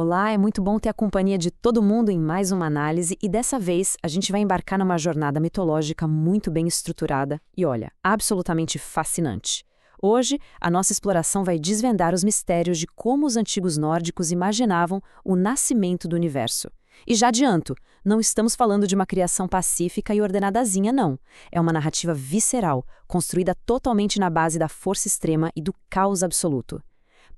Olá, é muito bom ter a companhia de todo mundo em mais uma análise e dessa vez a gente vai embarcar numa jornada mitológica muito bem estruturada e, olha, absolutamente fascinante. Hoje, a nossa exploração vai desvendar os mistérios de como os antigos nórdicos imaginavam o nascimento do universo. E já adianto, não estamos falando de uma criação pacífica e ordenadazinha, não. É uma narrativa visceral, construída totalmente na base da força extrema e do caos absoluto.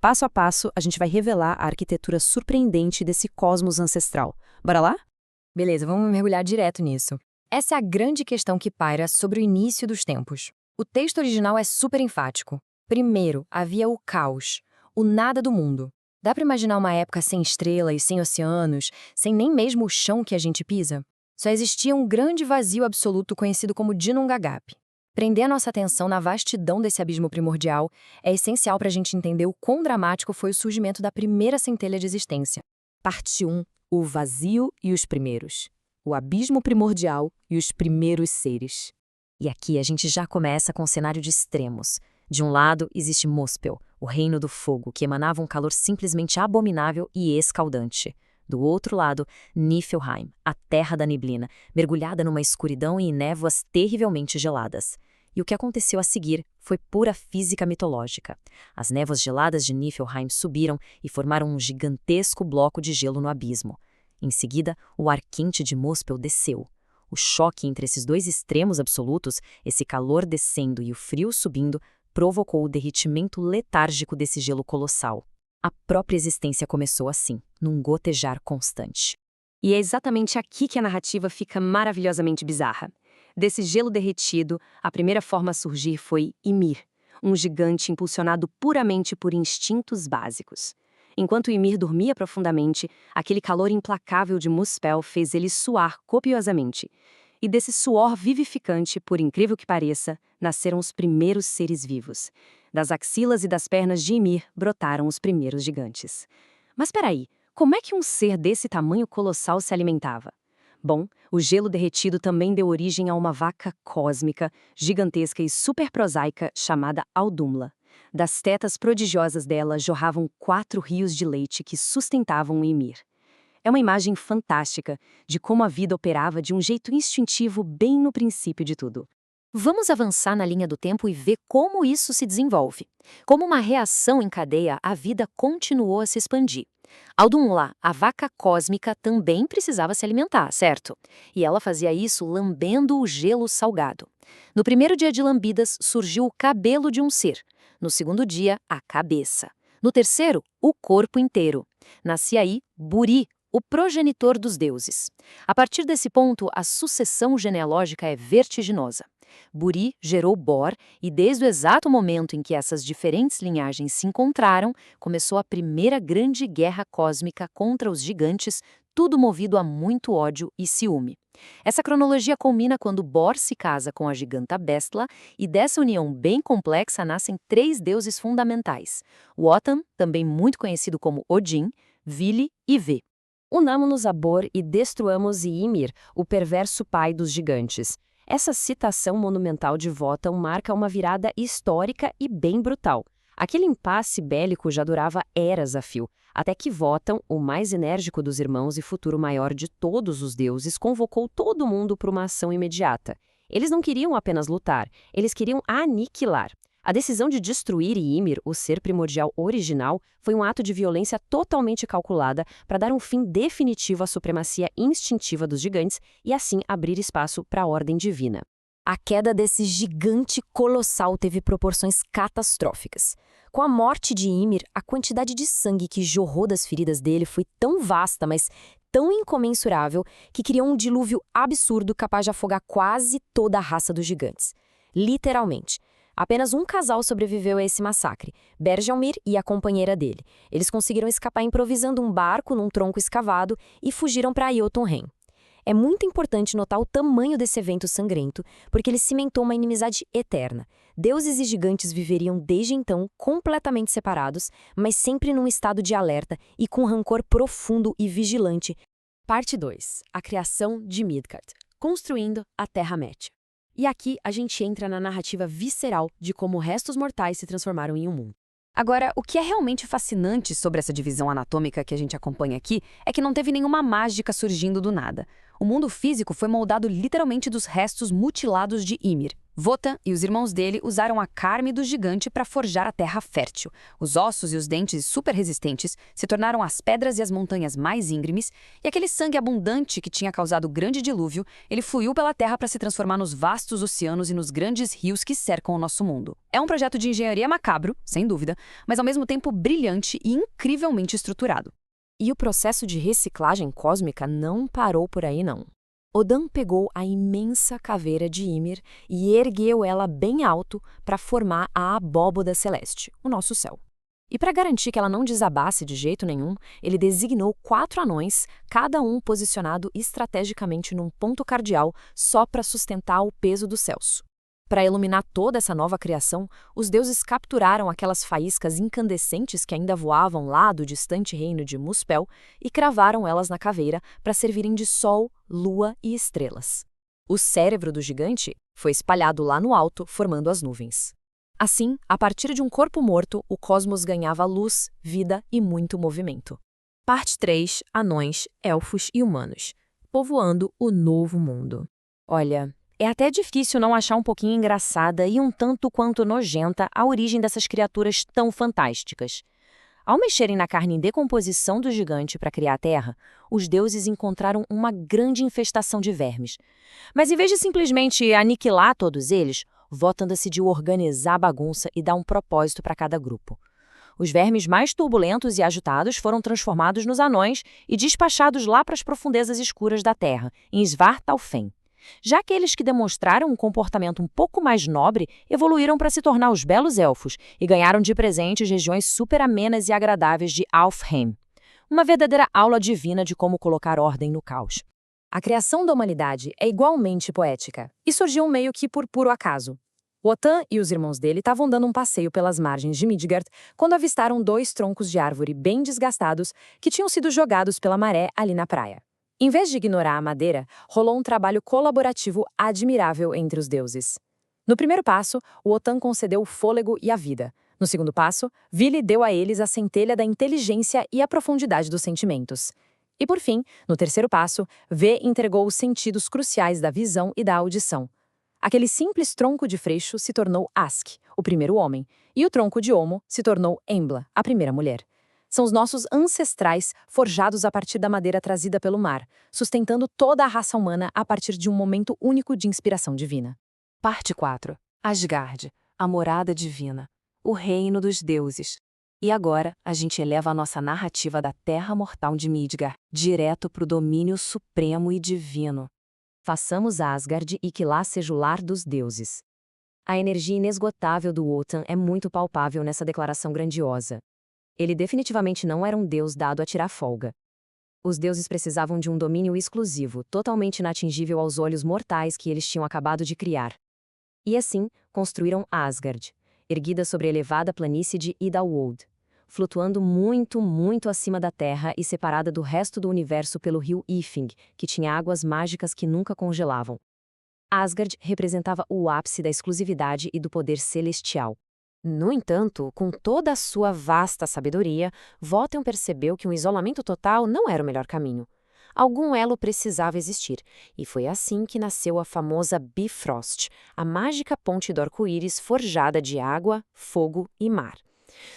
Passo a passo, a gente vai revelar a arquitetura surpreendente desse cosmos ancestral. Bora lá? Beleza, vamos mergulhar direto nisso. Essa é a grande questão que paira sobre o início dos tempos. O texto original é super enfático. Primeiro, havia o caos, o nada do mundo. Dá pra imaginar uma época sem estrelas, sem oceanos, sem nem mesmo o chão que a gente pisa? Só existia um grande vazio absoluto conhecido como Ginnungagap. Prender a nossa atenção na vastidão desse abismo primordial é essencial para a gente entender o quão dramático foi o surgimento da primeira centelha de existência. Parte 1. O vazio e os primeiros. O abismo primordial e os primeiros seres. E aqui a gente já começa com um cenário de extremos. De um lado existe Muspel, o reino do fogo, que emanava um calor simplesmente abominável e escaldante. Do outro lado, Niflheim, a terra da neblina, mergulhada numa escuridão e névoas terrivelmente geladas. E o que aconteceu a seguir foi pura física mitológica. As névoas geladas de Niflheim subiram e formaram um gigantesco bloco de gelo no abismo. Em seguida, o ar quente de Muspel desceu. O choque entre esses dois extremos absolutos, esse calor descendo e o frio subindo, provocou o derretimento letárgico desse gelo colossal. A própria existência começou assim, num gotejar constante. E é exatamente aqui que a narrativa fica maravilhosamente bizarra. Desse gelo derretido, a primeira forma a surgir foi Ymir, um gigante impulsionado puramente por instintos básicos. Enquanto Ymir dormia profundamente, aquele calor implacável de Muspel fez ele suar copiosamente. E desse suor vivificante, por incrível que pareça, nasceram os primeiros seres vivos. Das axilas e das pernas de Ymir brotaram os primeiros gigantes. Mas peraí, como é que um ser desse tamanho colossal se alimentava? Bom, o gelo derretido também deu origem a uma vaca cósmica, gigantesca e super prosaica chamada Audumla. Das tetas prodigiosas dela jorravam 4 rios de leite que sustentavam o Ymir. É uma imagem fantástica de como a vida operava de um jeito instintivo bem no princípio de tudo. Vamos avançar na linha do tempo e ver como isso se desenvolve. Como uma reação em cadeia, a vida continuou a se expandir. Audumla, a vaca cósmica, também precisava se alimentar, certo? E ela fazia isso lambendo o gelo salgado. No primeiro dia de lambidas, surgiu o cabelo de um ser. No segundo dia, a cabeça. No terceiro, o corpo inteiro. Nascia aí Buri, o progenitor dos deuses. A partir desse ponto, a sucessão genealógica é vertiginosa. Buri gerou Bor e desde o exato momento em que essas diferentes linhagens se encontraram, começou a primeira grande guerra cósmica contra os gigantes, tudo movido a muito ódio e ciúme. Essa cronologia culmina quando Bor se casa com a giganta Bestla e dessa união bem complexa nascem 3 deuses fundamentais: Wotan, também muito conhecido como Odin, Vili e Ve. Unamo-nos a Bor e destruamos Ymir, o perverso pai dos gigantes. Essa citação monumental de Wotan marca uma virada histórica e bem brutal. Aquele impasse bélico já durava eras a fio, até que Wotan, o mais enérgico dos irmãos e futuro maior de todos os deuses, convocou todo mundo para uma ação imediata. Eles não queriam apenas lutar, eles queriam aniquilar. A decisão de destruir Ymir, o ser primordial original, foi um ato de violência totalmente calculada para dar um fim definitivo à supremacia instintiva dos gigantes e assim abrir espaço para a ordem divina. A queda desse gigante colossal teve proporções catastróficas. Com a morte de Ymir, a quantidade de sangue que jorrou das feridas dele foi tão vasta, mas tão incomensurável, que criou um dilúvio absurdo capaz de afogar quase toda a raça dos gigantes. Literalmente. Apenas um casal sobreviveu a esse massacre, Bergelmir e a companheira dele. Eles conseguiram escapar improvisando um barco num tronco escavado e fugiram para Jotunheim. É muito importante notar o tamanho desse evento sangrento, porque ele cimentou uma inimizade eterna. Deuses e gigantes viveriam desde então completamente separados, mas sempre num estado de alerta e com rancor profundo e vigilante. Parte 2. A criação de Midgard, construindo a Terra-média. E aqui a gente entra na narrativa visceral de como restos mortais se transformaram em um mundo. Agora, o que é realmente fascinante sobre essa divisão anatômica que a gente acompanha aqui é que não teve nenhuma mágica surgindo do nada. O mundo físico foi moldado literalmente dos restos mutilados de Ymir. Wotan e os irmãos dele usaram a carne do gigante para forjar a terra fértil. Os ossos e os dentes super resistentes se tornaram as pedras e as montanhas mais íngremes, e aquele sangue abundante que tinha causado o grande dilúvio, ele fluiu pela terra para se transformar nos vastos oceanos e nos grandes rios que cercam o nosso mundo. É um projeto de engenharia macabro, sem dúvida, mas ao mesmo tempo brilhante e incrivelmente estruturado. E o processo de reciclagem cósmica não parou por aí, não. Odin pegou a imensa caveira de Ymir e ergueu ela bem alto para formar a abóboda celeste, o nosso céu. E para garantir que ela não desabasse de jeito nenhum, ele designou 4 anões, cada um posicionado estrategicamente num ponto cardeal só para sustentar o peso dos céus. Para iluminar toda essa nova criação, os deuses capturaram aquelas faíscas incandescentes que ainda voavam lá do distante reino de Muspel e cravaram elas na caveira para servirem de sol, lua e estrelas. O cérebro do gigante foi espalhado lá no alto, formando as nuvens. Assim, a partir de um corpo morto, o cosmos ganhava luz, vida e muito movimento. Parte 3. Anões, elfos e humanos, povoando o novo mundo. Olha, é até difícil não achar um pouquinho engraçada e um tanto quanto nojenta a origem dessas criaturas tão fantásticas. Ao mexerem na carne em decomposição do gigante para criar a terra, os deuses encontraram uma grande infestação de vermes. Mas em vez de simplesmente aniquilar todos eles, Wotan decidiu organizar a bagunça e dar um propósito para cada grupo. Os vermes mais turbulentos e agitados foram transformados nos anões e despachados lá para as profundezas escuras da terra, em Svartalfheim. Já aqueles que demonstraram um comportamento um pouco mais nobre evoluíram para se tornar os belos elfos e ganharam de presente regiões super amenas e agradáveis de Alfheim. Uma verdadeira aula divina de como colocar ordem no caos. A criação da humanidade é igualmente poética e surgiu meio que por puro acaso. Wotan e os irmãos dele estavam dando um passeio pelas margens de Midgard quando avistaram 2 troncos de árvore bem desgastados que tinham sido jogados pela maré ali na praia. Em vez de ignorar a madeira, rolou um trabalho colaborativo admirável entre os deuses. No primeiro passo, Wotan concedeu o fôlego e a vida. No segundo passo, Vili deu a eles a centelha da inteligência e a profundidade dos sentimentos. E por fim, no terceiro passo, Ve entregou os sentidos cruciais da visão e da audição. Aquele simples tronco de freixo se tornou Ask, o primeiro homem, e o tronco de Homo se tornou Embla, a primeira mulher. São os nossos ancestrais forjados a partir da madeira trazida pelo mar, sustentando toda a raça humana a partir de um momento único de inspiração divina. Parte 4. Asgard, a morada divina, o reino dos deuses. E agora, a gente eleva a nossa narrativa da terra mortal de Midgard direto para o domínio supremo e divino. Façamos Asgard e que lá seja o lar dos deuses. A energia inesgotável do Wotan é muito palpável nessa declaração grandiosa. Ele definitivamente não era um deus dado a tirar folga. Os deuses precisavam de um domínio exclusivo, totalmente inatingível aos olhos mortais que eles tinham acabado de criar. E assim, construíram Asgard, erguida sobre a elevada planície de Idalwold, flutuando muito, muito acima da terra e separada do resto do universo pelo rio Ifing, que tinha águas mágicas que nunca congelavam. Asgard representava o ápice da exclusividade e do poder celestial. No entanto, com toda a sua vasta sabedoria, Wotan percebeu que um isolamento total não era o melhor caminho. Algum elo precisava existir, e foi assim que nasceu a famosa Bifrost, a mágica ponte do arco-íris forjada de água, fogo e mar.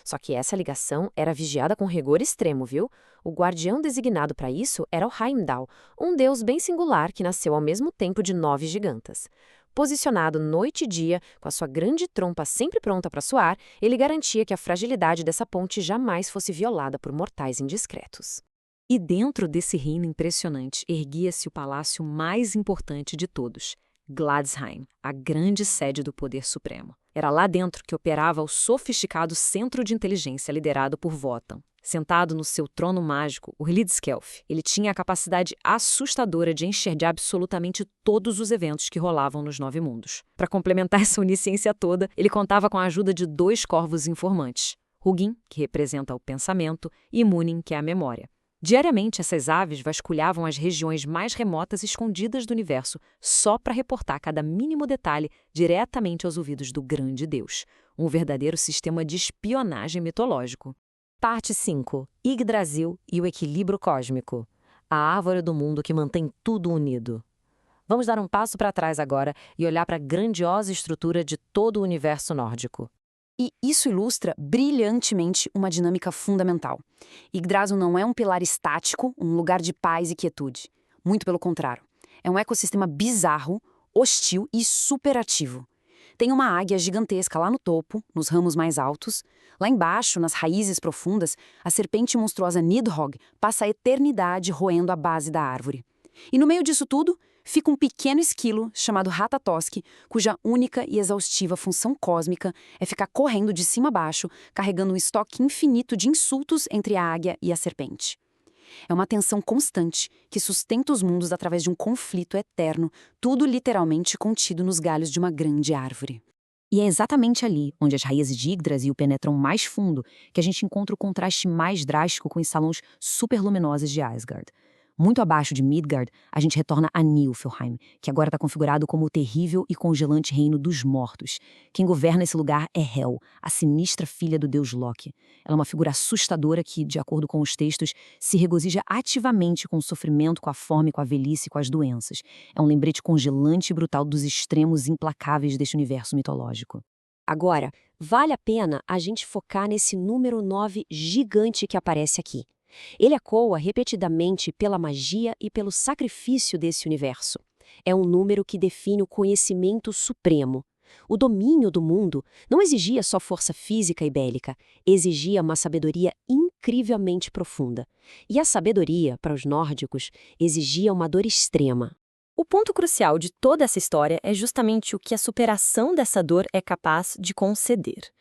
Só que essa ligação era vigiada com rigor extremo, viu? O guardião designado para isso era o Heimdall, um deus bem singular que nasceu ao mesmo tempo de 9 gigantas. Posicionado noite e dia, com a sua grande trompa sempre pronta para soar, ele garantia que a fragilidade dessa ponte jamais fosse violada por mortais indiscretos. E dentro desse reino impressionante erguia-se o palácio mais importante de todos, Gladsheim, a grande sede do poder supremo. Era lá dentro que operava o sofisticado centro de inteligência liderado por Wotan. Sentado no seu trono mágico, o Hlidskjalf, ele tinha a capacidade assustadora de enxergar absolutamente todos os eventos que rolavam nos 9 mundos. Para complementar essa onisciência toda, ele contava com a ajuda de 2 corvos informantes, Hugin, que representa o pensamento, e Munin, que é a memória. Diariamente, essas aves vasculhavam as regiões mais remotas e escondidas do universo, só para reportar cada mínimo detalhe diretamente aos ouvidos do grande Deus. Um verdadeiro sistema de espionagem mitológico. Parte 5. Yggdrasil e o equilíbrio cósmico. A árvore do mundo que mantém tudo unido. Vamos dar um passo para trás agora e olhar para a grandiosa estrutura de todo o universo nórdico. E isso ilustra brilhantemente uma dinâmica fundamental. Yggdrasil não é um pilar estático, um lugar de paz e quietude. Muito pelo contrário. É um ecossistema bizarro, hostil e superativo. Tem uma águia gigantesca lá no topo, nos ramos mais altos. Lá embaixo, nas raízes profundas, a serpente monstruosa Nidhogg passa a eternidade roendo a base da árvore. E no meio disso tudo, fica um pequeno esquilo chamado Ratatosk, cuja única e exaustiva função cósmica é ficar correndo de cima a baixo, carregando um estoque infinito de insultos entre a águia e a serpente. É uma tensão constante que sustenta os mundos através de um conflito eterno, tudo literalmente contido nos galhos de uma grande árvore. E é exatamente ali, onde as raízes de Yggdrasil penetram mais fundo, que a gente encontra o contraste mais drástico com os salões superluminosos de Asgard. Muito abaixo de Midgard, a gente retorna a Niflheim, que agora está configurado como o terrível e congelante reino dos mortos. Quem governa esse lugar é Hel, a sinistra filha do deus Loki. Ela é uma figura assustadora que, de acordo com os textos, se regozija ativamente com o sofrimento, com a fome, com a velhice e com as doenças. É um lembrete congelante e brutal dos extremos implacáveis deste universo mitológico. Agora, vale a pena a gente focar nesse número 9 gigante que aparece aqui. Ele ecoa repetidamente pela magia e pelo sacrifício desse universo. É um número que define o conhecimento supremo. O domínio do mundo não exigia só força física e bélica, exigia uma sabedoria incrivelmente profunda. E a sabedoria, para os nórdicos, exigia uma dor extrema. O ponto crucial de toda essa história é justamente o que a superação dessa dor é capaz de conceder.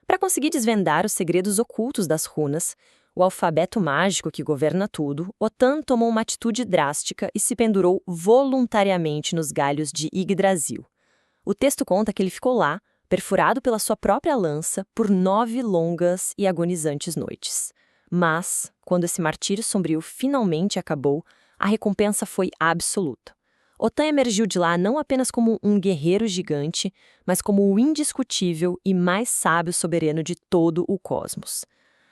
Para conseguir desvendar os segredos ocultos das runas, o alfabeto mágico que governa tudo, Wotan tomou uma atitude drástica e se pendurou voluntariamente nos galhos de Yggdrasil. O texto conta que ele ficou lá, perfurado pela sua própria lança, por 9 longas e agonizantes noites. Mas, quando esse martírio sombrio finalmente acabou, a recompensa foi absoluta. Wotan emergiu de lá não apenas como um guerreiro gigante, mas como o indiscutível e mais sábio soberano de todo o cosmos.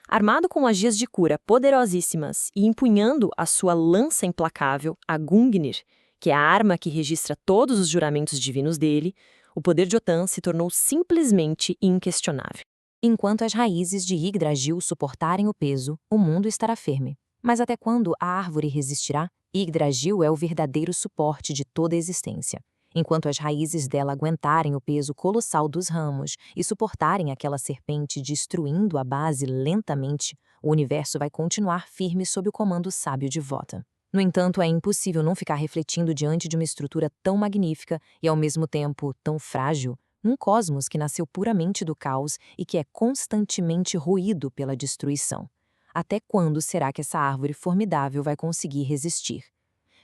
Armado com magias de cura poderosíssimas e empunhando a sua lança implacável, a Gungnir, que é a arma que registra todos os juramentos divinos dele, o poder de Wotan se tornou simplesmente inquestionável. Enquanto as raízes de Yggdrasil suportarem o peso, o mundo estará firme. Mas até quando a árvore resistirá? Yggdrasil é o verdadeiro suporte de toda a existência. Enquanto as raízes dela aguentarem o peso colossal dos ramos e suportarem aquela serpente destruindo a base lentamente, o universo vai continuar firme sob o comando sábio de Wotan. No entanto, é impossível não ficar refletindo diante de uma estrutura tão magnífica e, ao mesmo tempo, tão frágil, um cosmos que nasceu puramente do caos e que é constantemente ruído pela destruição. Até quando será que essa árvore formidável vai conseguir resistir?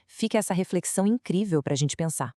Fica essa reflexão incrível para a gente pensar.